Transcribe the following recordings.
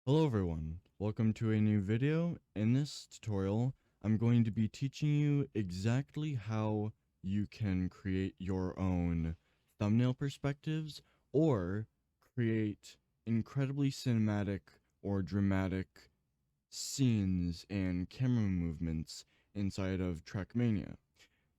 Hello everyone, welcome to a new video. In this tutorial, I'm going to be teaching you exactly how you can create your own thumbnail perspectives or create incredibly cinematic or dramatic scenes and camera movements inside of TrackMania.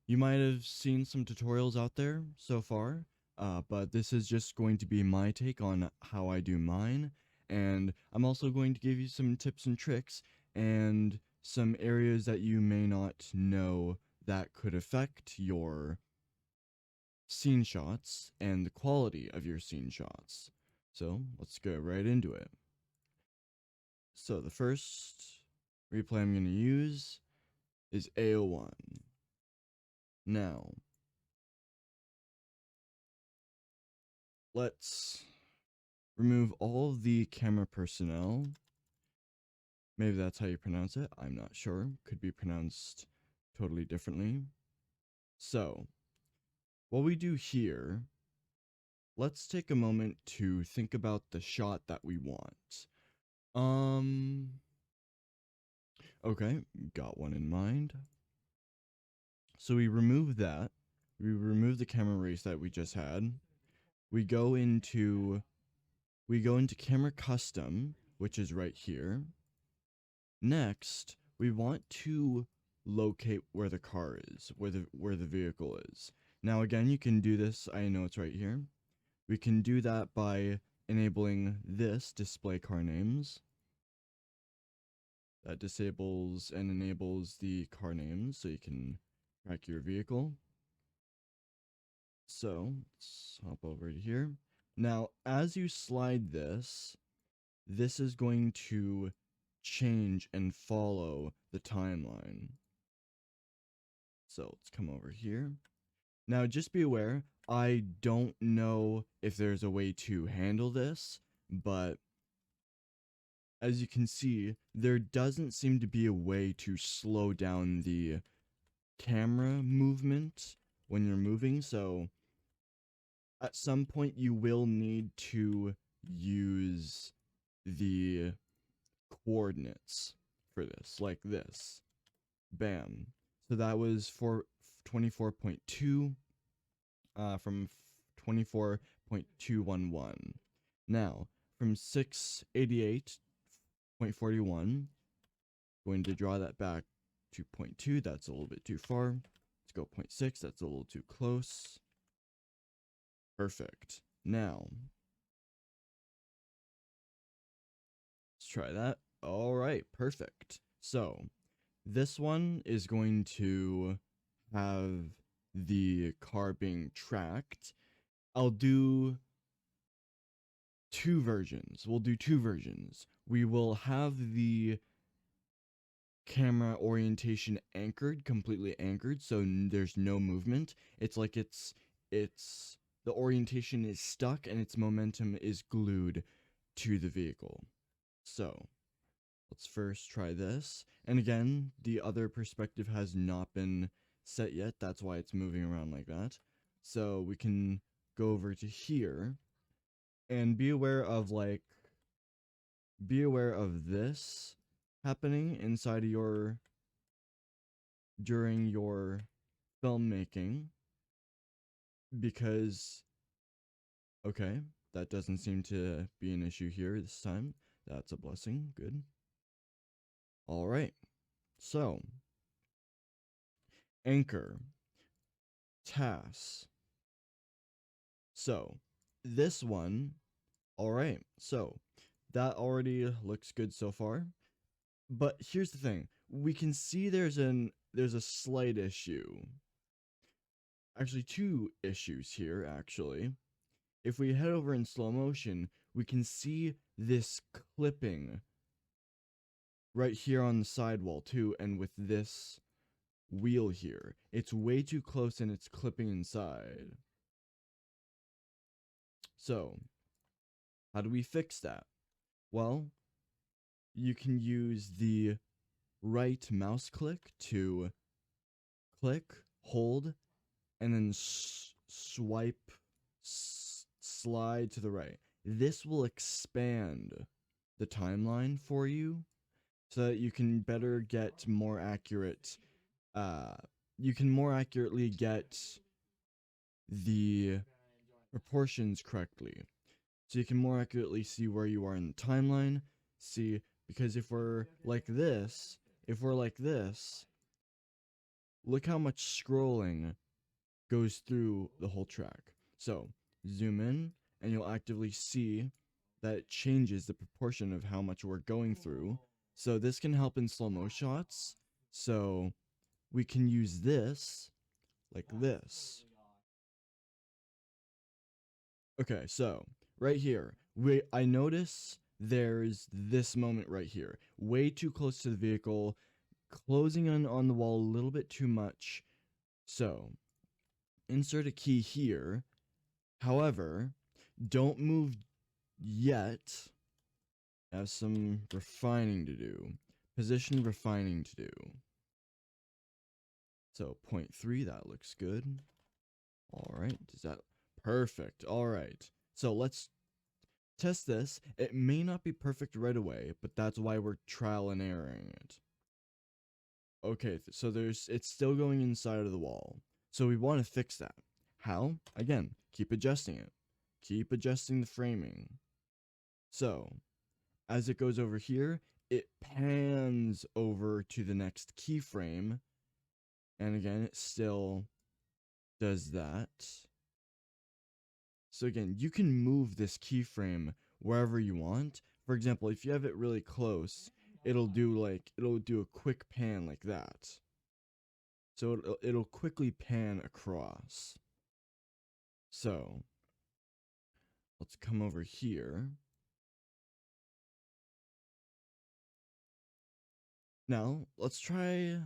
You might have seen some tutorials out there so far, but this is just going to be my take on how I do mine, and I'm also going to give you some tips and tricks and some areas that you may not know that could affect your scene shots and the quality of your scene shots. So let's go right into it. So the first replay I'm going to use is AO1. Now, let's remove all of the camera personnel. Maybe that's how you pronounce it. I'm not sure. Could be pronounced totally differently. So, what we do here, let's take a moment to think about the shot that we want. Okay, got one in mind. So we remove that. We remove the camera race that we just had. We go into camera custom, which is right here. Next, we want to locate where the car is, where the vehicle is. Now again, you can do this, I know it's right here. We can do that by enabling this display car names. That disables and enables the car names so you can track your vehicle. So, let's hop over to here. Now, as you slide this, this is going to change and follow the timeline. So let's come over here. Now just be aware, I don't know if there's a way to handle this, but as you can see, there doesn't seem to be a way to slow down the camera movement when you're moving, so at some point you will need to use the coordinates for this, like this. Bam. So that was for 24.2 from 24.211. Now, from 688.41, going to draw that back to 0.2, that's a little bit too far. Let's go 0.6, that's a little too close. Perfect. Now, let's try that. All right, perfect. So, this one is going to have the car being tracked. I'll do two versions. We'll do two versions. We will have the camera orientation anchored, completely anchored, so there's no movement. It's like it's the orientation is stuck and its momentum is glued to the vehicle. So, let's first try this. And again, the other perspective has not been set yet. That's why it's moving around like that. So we can go over to here and be aware of this happening inside of during your filmmaking, because okay, that doesn't seem to be an issue here this time. That's a blessing. Good. All right. So, anchor, TAS. So, this one, all right. So, that already looks good so far. But here's the thing. We can see there's a slight issue. Actually, two issues here, actually. If we head over in slow motion, we can see this clipping right here on the sidewall too, and with this wheel here. It's way too close and it's clipping inside. So, how do we fix that? Well, you can use the right mouse click to click, hold, and then swipe, slide to the right. This will expand the timeline for you so that you can better get more accurate you can more accurately get the proportions correctly. So you can more accurately see where you are in the timeline. See, because if we're like this, look how much scrolling goes through the whole track. So zoom in and you'll actively see that it changes the proportion of how much we're going through. So this can help in slow-mo shots. So we can use this like this. Okay, so right here, I notice there's this moment right here. Way too close to the vehicle, closing on the wall a little bit too much. So insert a key here. However, don't move yet. I have some refining to do. Position refining to do. So 0.3, that looks good. All right, does that perfect? All right. So let's test this. It may not be perfect right away, but that's why we're trial and erroring it. Okay, so it's still going inside of the wall. So we want to fix that. How? Again, keep adjusting it. Keep adjusting the framing. So, as it goes over here, it pans over to the next keyframe. And again, it still does that. So again, you can move this keyframe wherever you want. For example, if you have it really close, it'll do a quick pan like that. So it'll quickly pan across. So let's come over here. Now let's try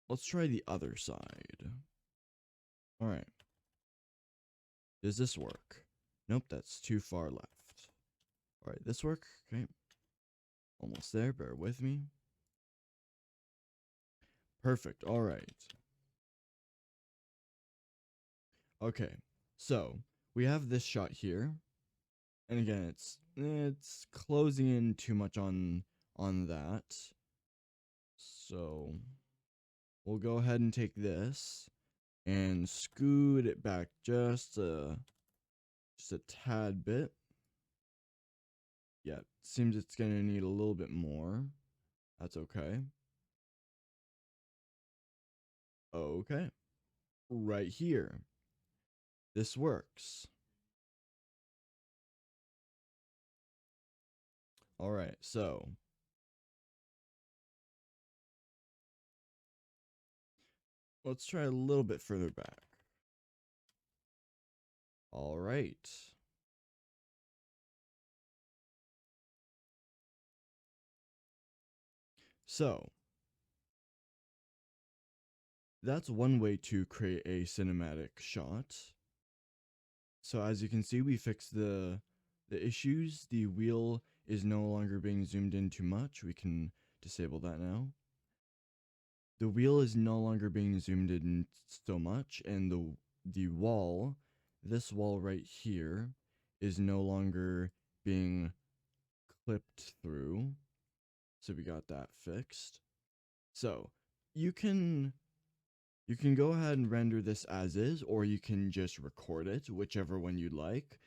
the other side. All right. Does this work? Nope, that's too far left. All right, this work? Okay. Almost there, bear with me. Perfect. All right. Okay. So, we have this shot here. And again, it's closing in too much on that. So, we'll go ahead and take this and scoot it back just a tad bit. Yeah, seems it's going to need a little bit more. That's okay. Okay. Right here. This works. All right, so let's try a little bit further back. All right. So that's one way to create a cinematic shot. So as you can see, we fixed the issues. The wheel is no longer being zoomed in too much. We can disable that now. The wheel is no longer being zoomed in so much, and the wall, this wall right here, is no longer being clipped through. So we got that fixed. So you can go ahead and render this as is, or you can just record it, whichever one you'd like.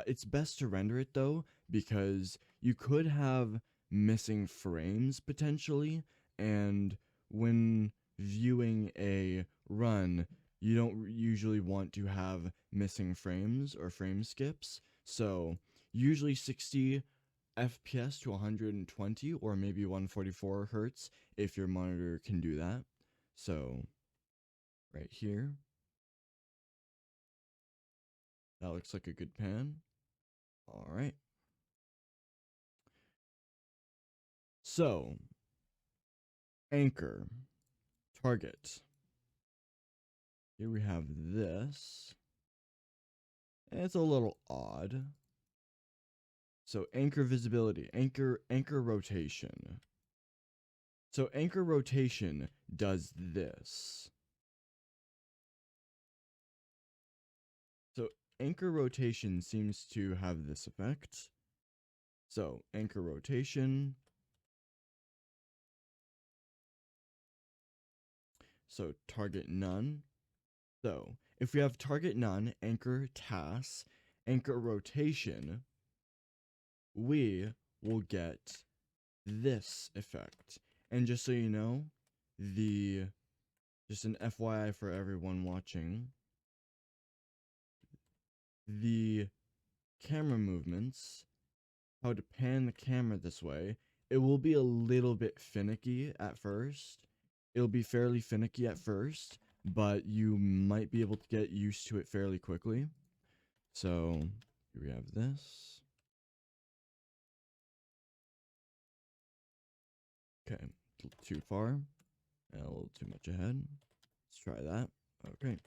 It's best to render it though, because you could have missing frames potentially, and when viewing a run, you don't usually want to have missing frames or frame skips. So usually 60 FPS to 120 or maybe 144 hertz if your monitor can do that. So right here, that looks like a good pan. All right. So anchor, target. Here we have this. And it's a little odd. So anchor visibility, anchor rotation. So anchor rotation does this. So anchor rotation seems to have this effect. So anchor rotation. So target none. So if we have target none, anchor tasks, anchor rotation, we will get this effect. And just so you know, just an FYI for everyone watching, the camera movements, how to pan the camera this way, it will be a little bit finicky at first. It'll be fairly finicky at first, but you might be able to get used to it fairly quickly. So here we have this. Okay, a little too far and a little too much ahead. Let's try that. Okay.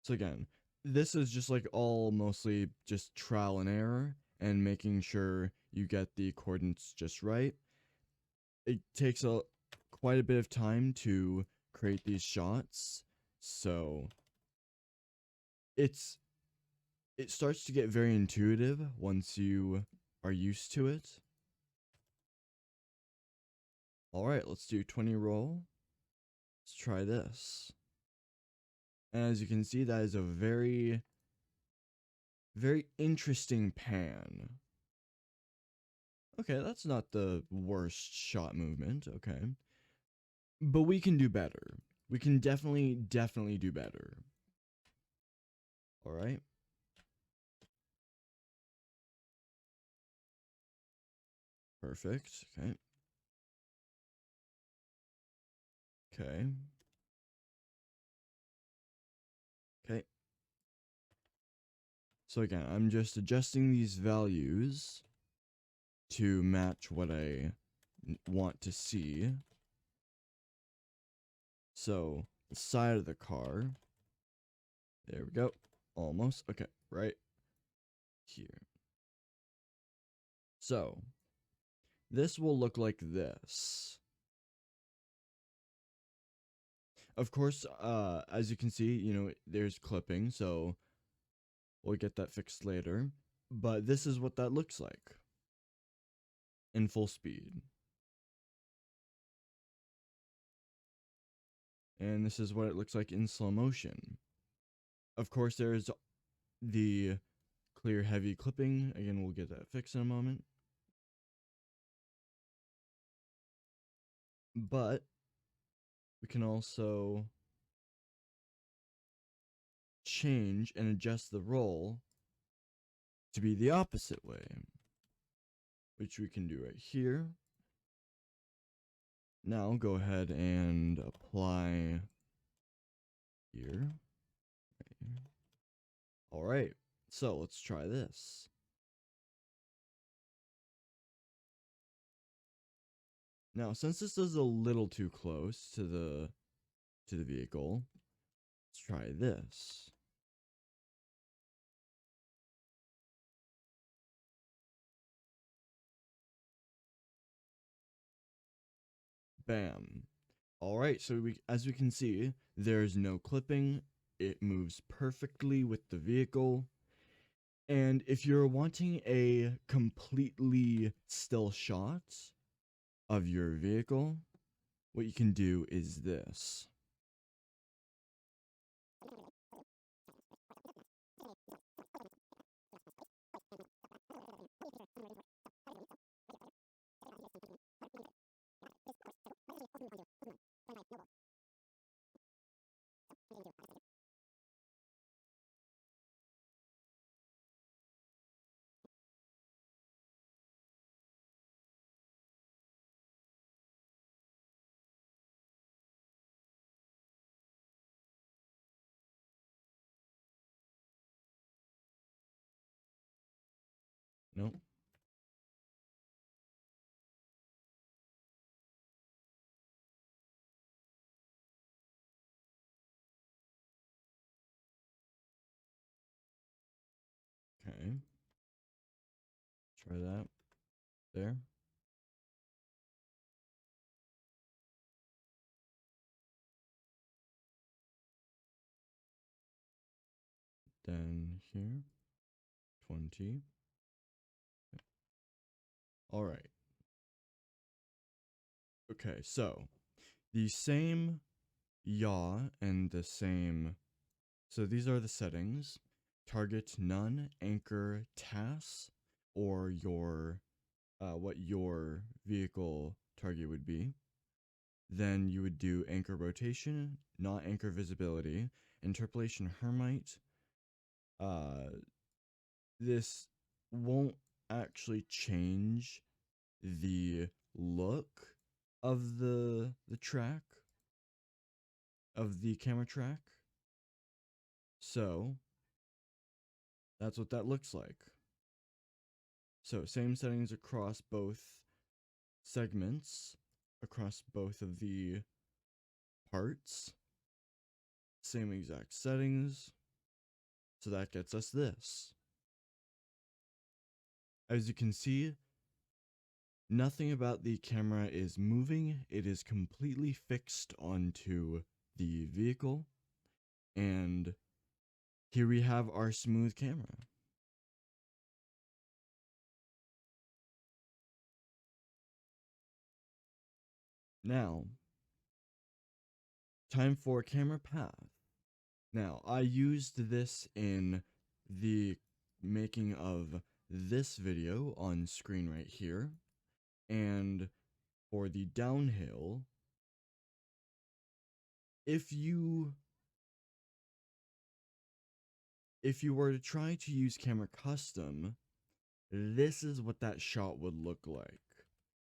So again, this is just like all mostly just trial and error and making sure you get the coordinates just right. It takes quite a bit of time to create these shots, so it starts to get very intuitive once you are used to it. All right, let's do 20 roll. Let's try this. And as you can see, that is a very, very interesting pan. Okay, that's not the worst shot movement, okay. But we can do better. We can definitely do better. All right. Perfect. Okay. Okay. Okay. So again, I'm just adjusting these values to match what I want to see. So the side of the car. There we go. Almost. Okay. Right here. So this will look like this. Of course, as you can see, there's clipping, so we'll get that fixed later. But this is what that looks like in full speed. And this is what it looks like in slow motion. Of course, there's the clear heavy clipping. Again, we'll get that fixed in a moment. But we can also change and adjust the roll to be the opposite way, which we can do right here. Now go ahead and apply here. Right here. All right, so let's try this. Now, since this is a little too close to the vehicle, let's try this. Bam. All right, so as we can see, there's no clipping. It moves perfectly with the vehicle. And if you're wanting a completely still shot of your vehicle, what you can do is this. Nope. Okay. Try that. There. then here, 20. All right. Okay, so the same yaw and the same. So these are the settings: target, none, anchor, TAS, or your what your vehicle target would be. Then you would do anchor rotation, not anchor visibility, interpolation hermite. This won't actually change the look of the track of the camera track. So that's what that looks like. So same settings across both segments, across both of the parts. Same exact settings. So that gets us this. As you can see, nothing about the camera is moving. It is completely fixed onto the vehicle. And here we have our smooth camera. Now, time for camera path. Now, I used this in the making of this video on screen right here. And for the downhill, if you were to try to use camera custom, this is what that shot would look like.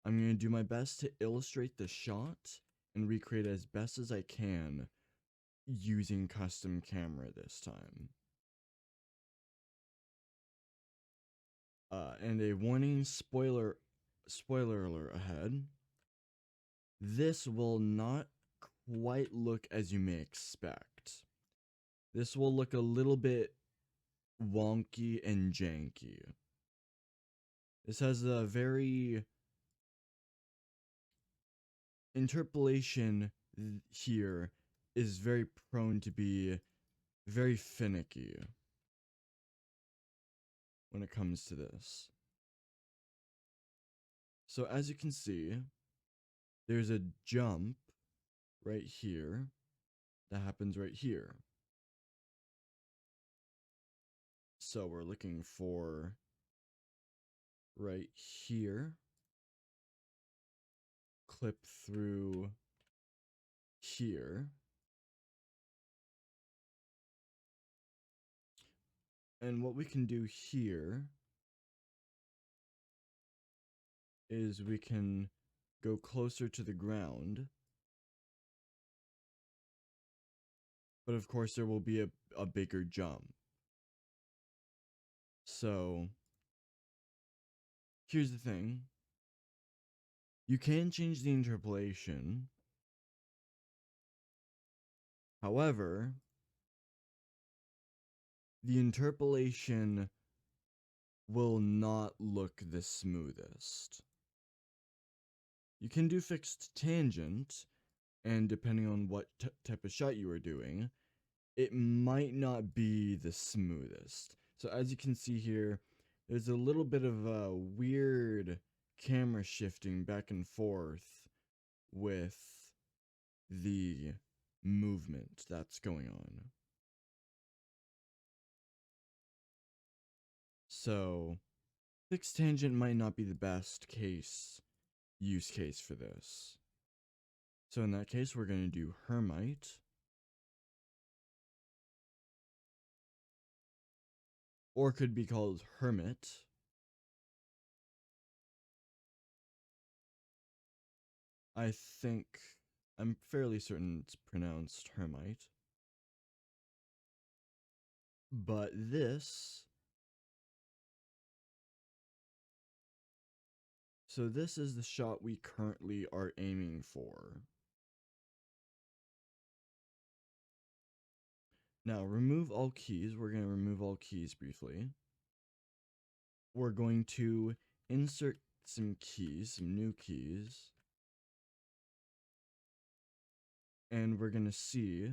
I'm going to do my best to illustrate the shot and recreate it as best as I can using custom camera this time. And a warning, spoiler alert ahead. This will not quite look as you may expect. This will look a little bit wonky and janky. This has a very interpolation here is very prone to be very finicky when it comes to this. So as you can see, there's a jump right here that happens right here. So we're looking for right here, clip through here. And what we can do here is we can go closer to the ground. But of course there will be a bigger jump. So here's the thing. You can change the interpolation. However, the interpolation will not look the smoothest. You can do fixed tangent, and depending on what type of shot you are doing, it might not be the smoothest. So as you can see here, there's a little bit of a weird camera shifting back and forth with the movement that's going on. So fixed tangent might not be the best use case for this. So in that case, we're going to do hermite. Or could be called hermit. I'm fairly certain it's pronounced hermite. But this is the shot we currently are aiming for. Now, remove all keys. We're going to remove all keys briefly. We're going to insert some keys, some new keys. And we're going to see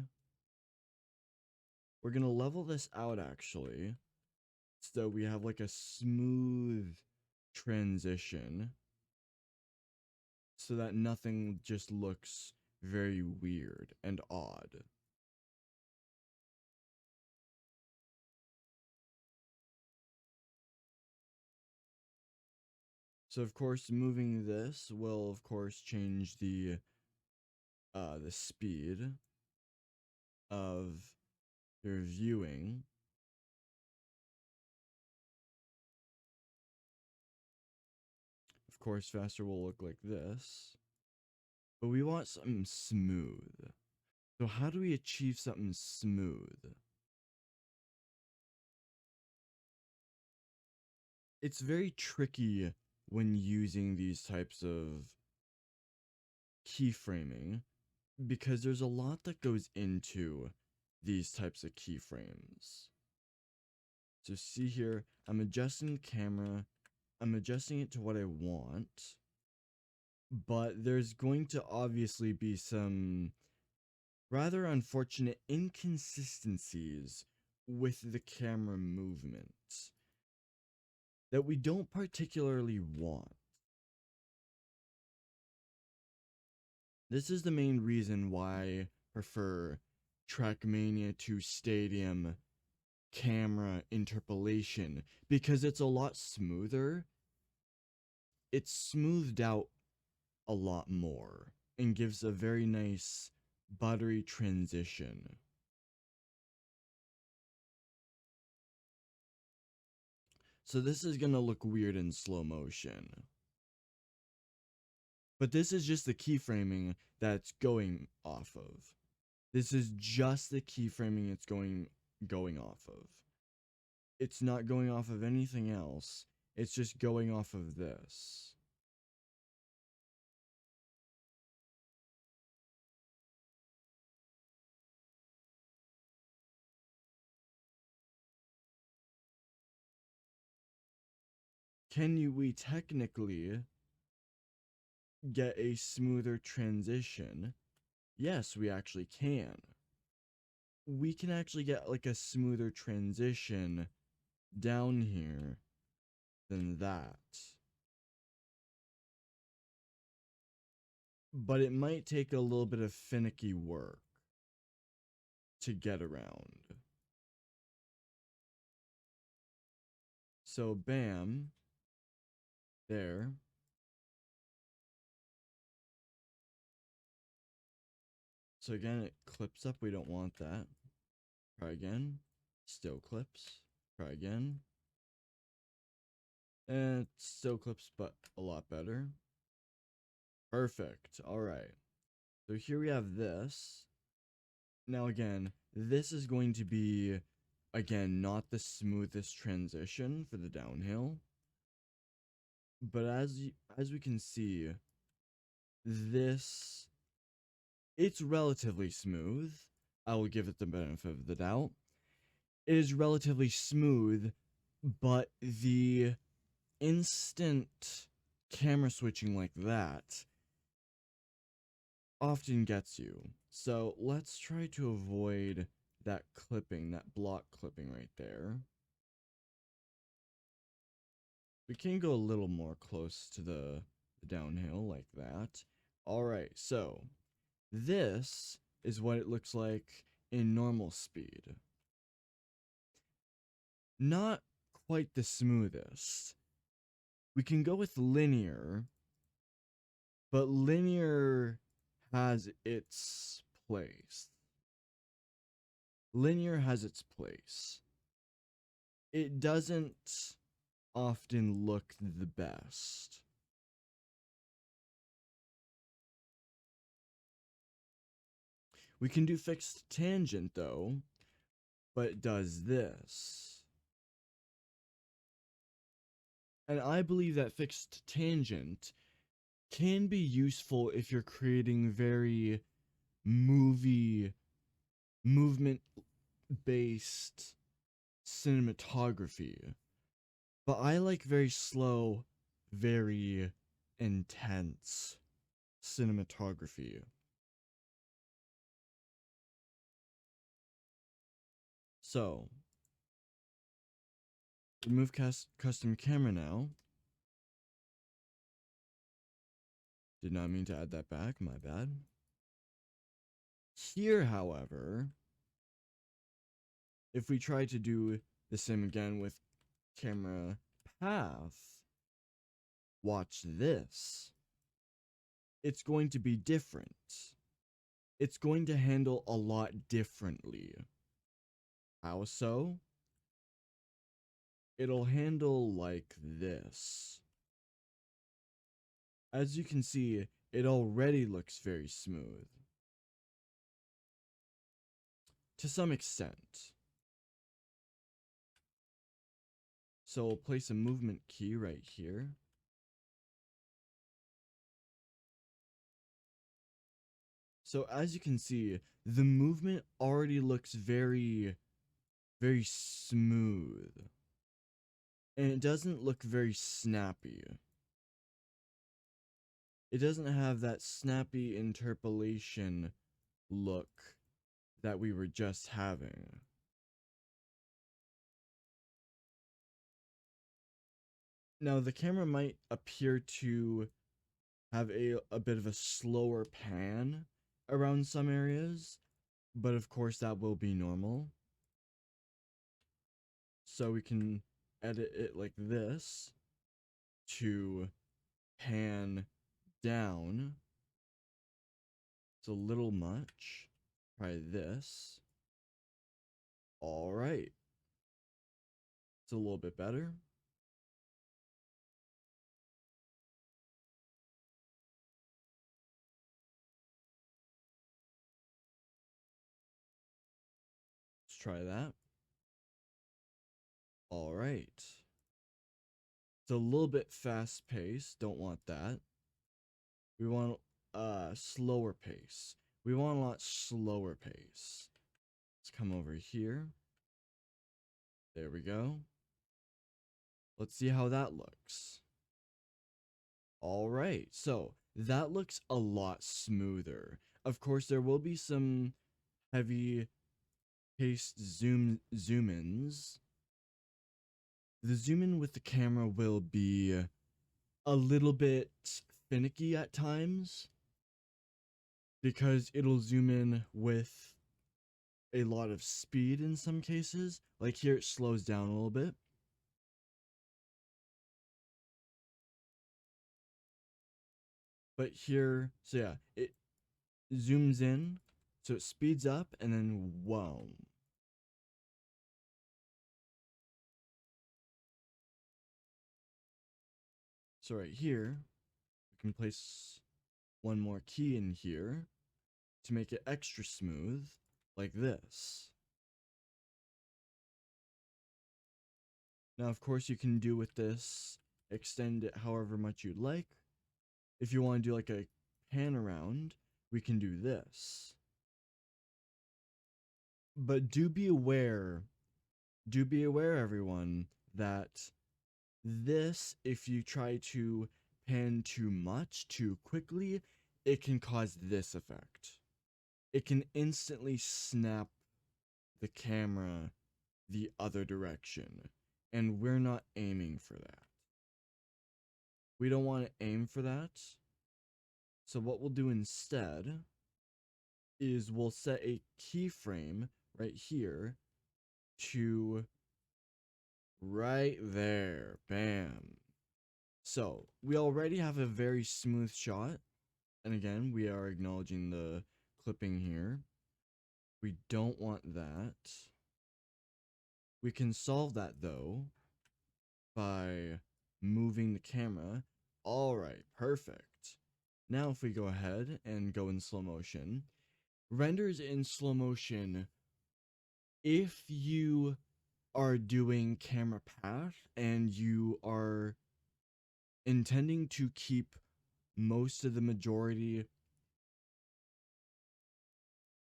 We're going to level this out actually. So we have like a smooth transition so that nothing just looks very weird and odd. So of course moving this will of course change the speed of your viewing. Of course faster will look like this. But we want something smooth. So how do we achieve something smooth? It's very tricky when using these types of keyframing because there's a lot that goes into these types of keyframes. So see here, I'm adjusting the camera, I'm adjusting it to what I want, but there's going to obviously be some rather unfortunate inconsistencies with the camera movement that we don't particularly want. This is the main reason why I prefer TrackMania to Stadium camera interpolation, because it's a lot smoother. It's smoothed out a lot more and gives a very nice buttery transition. So this is gonna look weird in slow motion. But this is just the keyframing that's going off of. This is just the keyframing it's going off of. It's not going off of anything else. It's just going off of this. We technically get a smoother transition? Yes, we actually can. We can actually get like a smoother transition down here than that. But it might take a little bit of finicky work to get around. So bam, there. So again, it clips up, we don't want that. Try again, still clips, try again. And it still clips, but a lot better. Perfect, alright. So here we have this. Now again, this is going to be, again, not the smoothest transition for the downhill. But as we can see, this, it's relatively smooth. I will give it the benefit of the doubt. It is relatively smooth, but the instant camera switching like that often gets you. So let's try to avoid that clipping, that block clipping right there. We can go a little more close to the downhill like that. Alright, so this is what it looks like in normal speed. Not quite the smoothest. We can go with linear, but linear has its place. Linear has its place. It doesn't often look the best. We can do fixed tangent though, but it does this. And I believe that fixed tangent can be useful if you're creating very movement based cinematography. But I like very slow, very intense cinematography. So, remove custom camera now. Did not mean to add that back, my bad. Here, however, if we try to do the same again with camera path, watch this. It's going to be different. It's going to handle a lot differently. How so? It'll handle like this. As you can see, it already looks very smooth. To some extent. So we'll place a movement key right here. So as you can see, the movement already looks very, very smooth. And it doesn't look very snappy. It doesn't have that snappy interpolation look that we were just having. Now the camera might appear to have a bit of a slower pan around some areas, but of course that will be normal. So we can edit it like this to pan down. It's a little much. Try this. All right. It's a little bit better. Let's try that. All right. It's a little bit fast paced. Don't want that. We want a slower pace. We want a lot slower pace. Let's come over here. There we go. Let's see how that looks. All right. So that looks a lot smoother. Of course, there will be some heavy paced zoom-ins. The zoom in with the camera will be a little bit finicky at times because it'll zoom in with a lot of speed in some cases. Like here, it slows down a little bit. But here, so yeah, it zooms in, so it speeds up, and then whoa. So right here, we can place one more key in here to make it extra smooth, like this. Now, of course, you can do with this, extend it however much you'd like. If you want to do like a pan around, we can do this. But do be aware, everyone, that this, if you try to pan too much, too quickly, it can cause this effect. It can instantly snap the camera the other direction, and we're not aiming for that. We don't want to aim for that. So what we'll do instead is we'll set a keyframe right here to right there. Bam. So we already have a very smooth shot. And again, we are acknowledging the clipping here. We don't want that. We can solve that though by moving the camera. All right, perfect. Now if we go ahead and go in slow motion, renders in slow motion, if you are doing camera path and you are intending to keep most of the majority,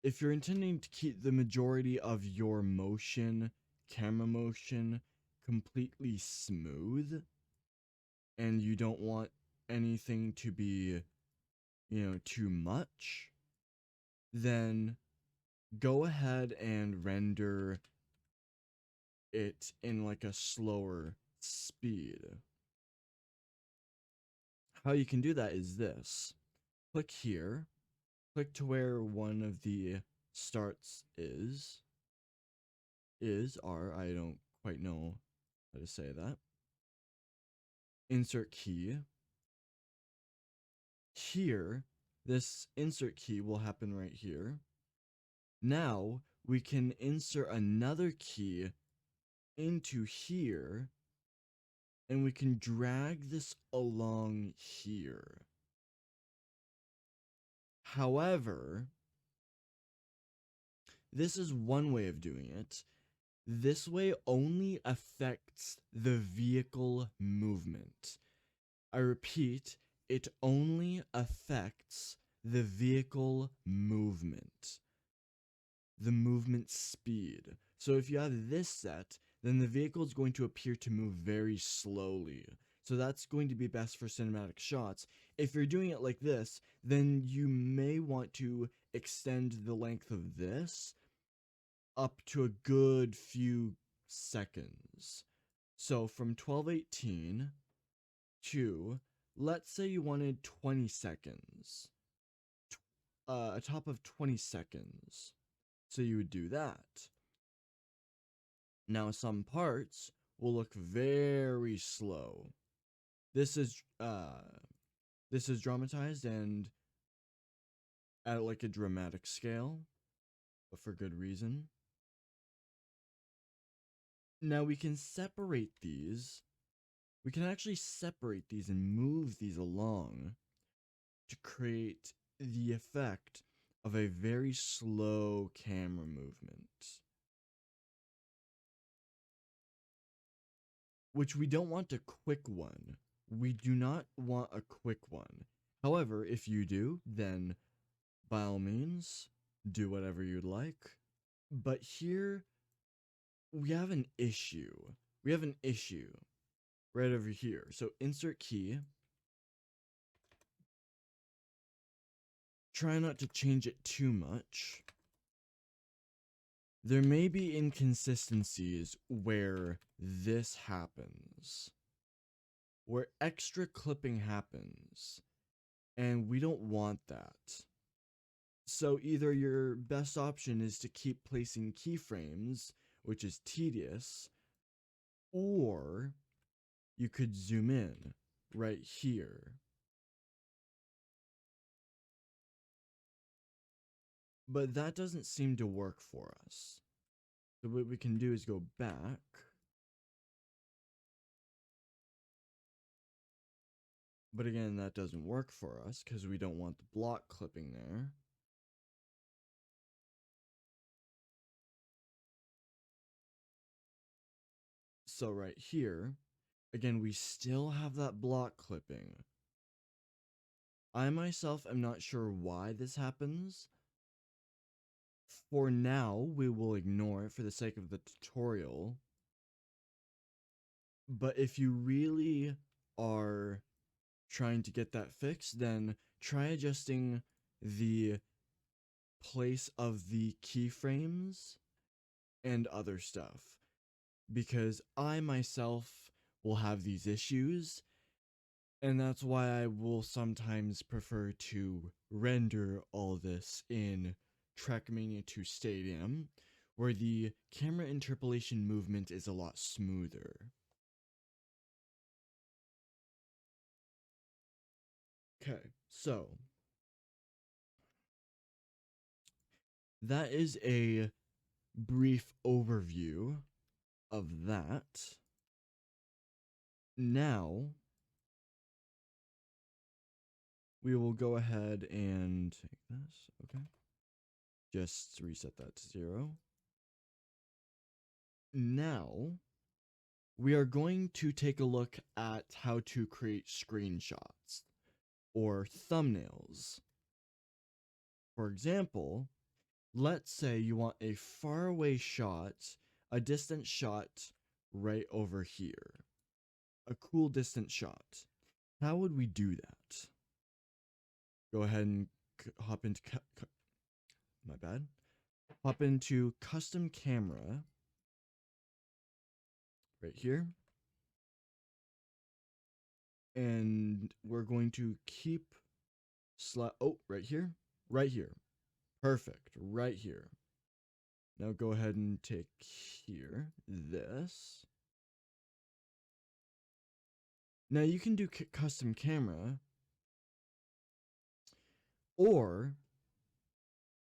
if you're intending to keep the majority of your motion, camera motion, completely smooth, and you don't want anything to be, too much, then go ahead and render it in like a slower speed. How you can do that is this. Click here, click to where one of the starts I don't quite know how to say that. Insert key. Here, this insert key will happen right here. Now we can insert another key into here and we can drag this along here. However, this is one way of doing it. This way only affects the vehicle movement. I repeat, it only affects the vehicle movement, the movement speed. So if you have this set, then the vehicle is going to appear to move very slowly. So that's going to be best for cinematic shots. If you're doing it like this, then you may want to extend the length of this up to a good few seconds. So from 12:18 to, let's say you wanted 20 seconds, a top of 20 seconds. So you would do that. Now some parts will look very slow. This is dramatized and at like a dramatic scale, but for good reason. Now we can separate these. We can actually separate these and move these along to create the effect of a very slow camera movement. Which we don't want a quick one. We do not want a quick one. However, if you do, then by all means, do whatever you'd like. But here, we have an issue. We have an issue right over here. So insert key. Try not to change it too much. There may be inconsistencies where this happens, where extra clipping happens, and we don't want that. So either your best option is to keep placing keyframes, which is tedious, or you could zoom in right here. But that doesn't seem to work for us. So what we can do is go back. But again, that doesn't work for us because we don't want the block clipping there. So right here, again, we still have that block clipping. I myself am not sure why this happens. For now, we will ignore it for the sake of the tutorial. But if you really are trying to get that fixed, then try adjusting the place of the keyframes and other stuff. Because I myself will have these issues, and that's why I will sometimes prefer to render all this in TrackMania 2 Stadium, where the camera interpolation movement is a lot smoother. Okay, so that is a brief overview of that. Now, we will go ahead and take this, okay? Just reset that to 0. Now, we are going to take a look at how to create screenshots or thumbnails. For example, let's say you want a faraway shot, a distant shot right over here. A cool distant shot. How would we do that? Go ahead and hop into my bad. Hop into custom camera. right here. And we're going to keep right here, right here. Perfect, right here. Now go ahead and take here, this. Now you can do custom camera, or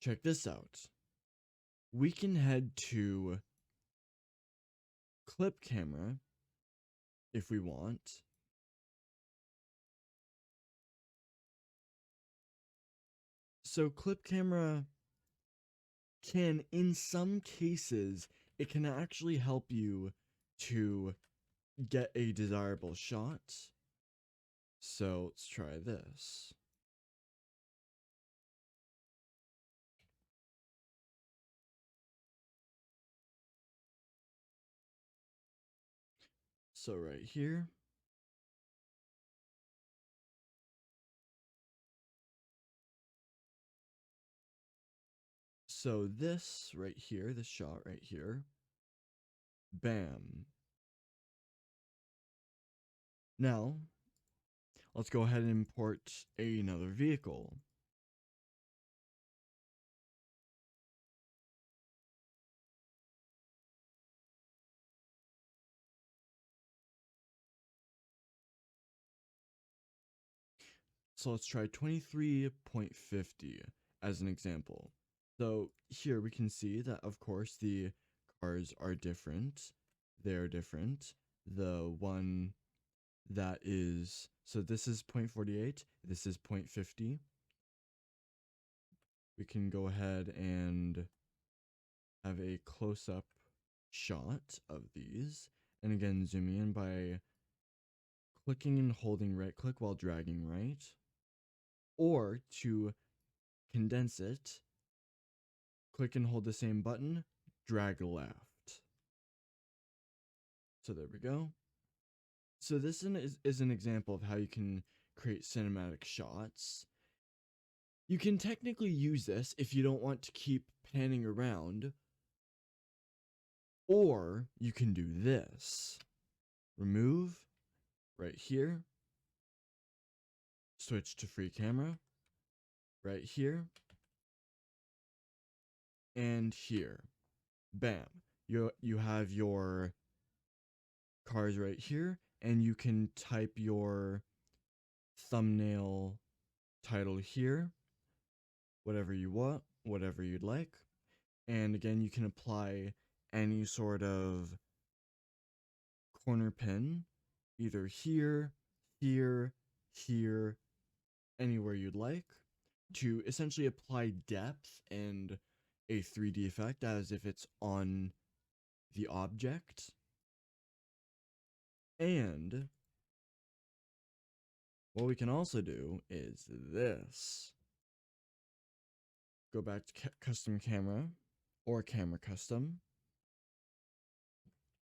check this out. We can head to clip camera if we want. So clip camera can, in some cases, it can actually help you to get a desirable shot. So let's try this. So right here. So this right here, this shot right here. Bam. Now, let's go ahead and import another vehicle. So let's try 23.50 as an example. So here we can see that, of course, the cars are different. They're different. The one that is, so this is 0.48, this is 0.50. We can go ahead and have a close-up shot of these. And again, zooming in by clicking and holding right click while dragging right. Or to condense it, click and hold the same button, drag left. So there we go. So this is an example of how you can create cinematic shots. You can technically use this if you don't want to keep panning around, or you can do this. Remove right here, switch to free camera right here, and here. Bam. You have your cars right here, and you can type your thumbnail title here, whatever you want, whatever you'd like. And again, you can apply any sort of corner pin, either here, here, here, anywhere you'd like, to essentially apply depth and a 3D effect as if it's on the object. And what we can also do is this. Go back to custom camera or camera custom.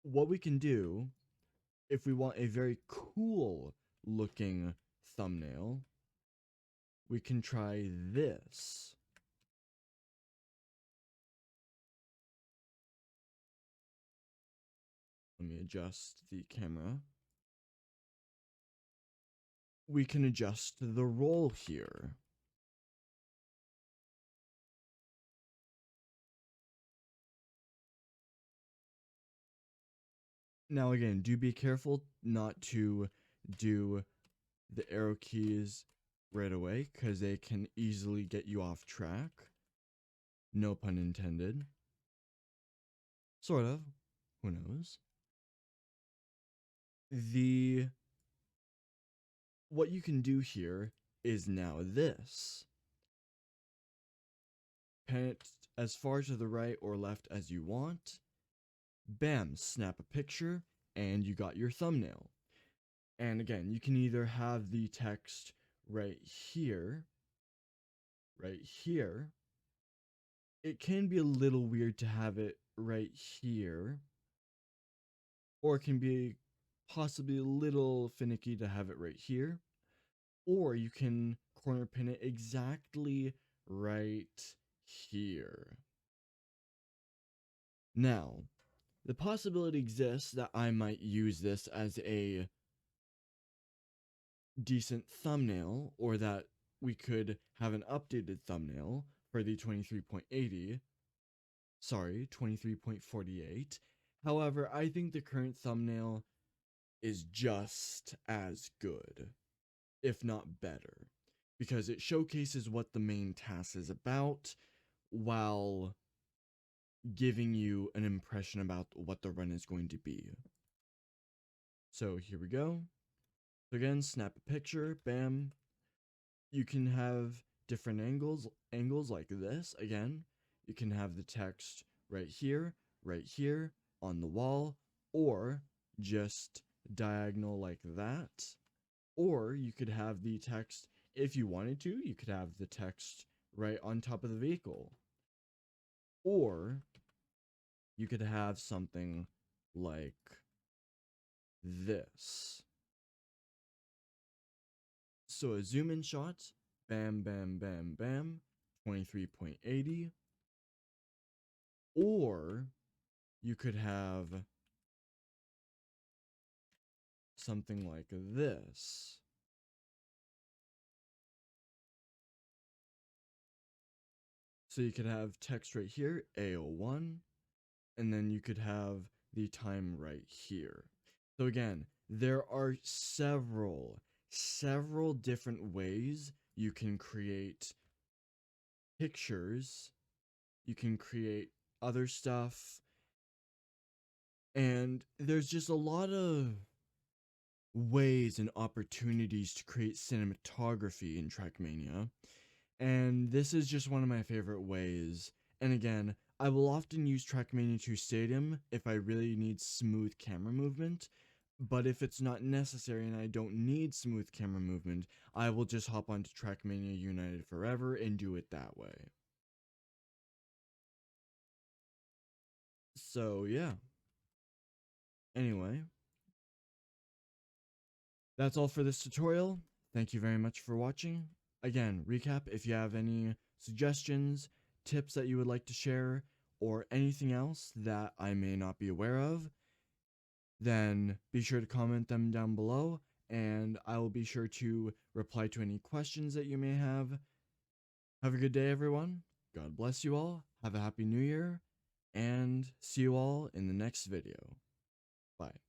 What we can do, if we want a very cool looking thumbnail, we can try this. Let me adjust the camera. We can adjust the roll here. Now again, do be careful not to do the arrow keys right away, because they can easily get you off track. No pun intended. Sort of. Who knows? What you can do here is now this. Pan it as far to the right or left as you want. Bam, snap a picture, and you got your thumbnail. And again, you can either have the text right here. It can be a little weird to have it right here, or it can be possibly a little finicky to have it right here, or you can corner pin it exactly right here. Now, the possibility exists that I might use this as a decent thumbnail, or that we could have an updated thumbnail for the 23.80, sorry, 23.48. However, I think the current thumbnail is just as good, if not better, because it showcases what the main task is about while giving you an impression about what the run is going to be. So here we go. So again, snap a picture, bam. You can have different angles like this. Again, you can have the text right here, on the wall, or just diagonal like that. Or you could have the text, if you wanted to, you could have the text right on top of the vehicle. Or you could have something like this. So a zoom in shot, bam, bam, bam, bam, 23.80. Or you could have something like this. So you could have text right here, A01, and then you could have the time right here. So again, there are several different ways you can create pictures, you can create other stuff, and there's just a lot of ways and opportunities to create cinematography in TrackMania. And this is just one of my favorite ways. And again, I will often use TrackMania 2 Stadium if I really need smooth camera movement. But if it's not necessary and I don't need smooth camera movement, I will just hop onto TrackMania United Forever and do it that way. So yeah. Anyway, that's all for this tutorial. Thank you very much for watching. Again, recap, if you have any suggestions, tips that you would like to share, or anything else that I may not be aware of, then be sure to comment them down below, and I will be sure to reply to any questions that you may have. Have a good day, everyone. God bless you all. Have a happy new year, and see you all in the next video. Bye.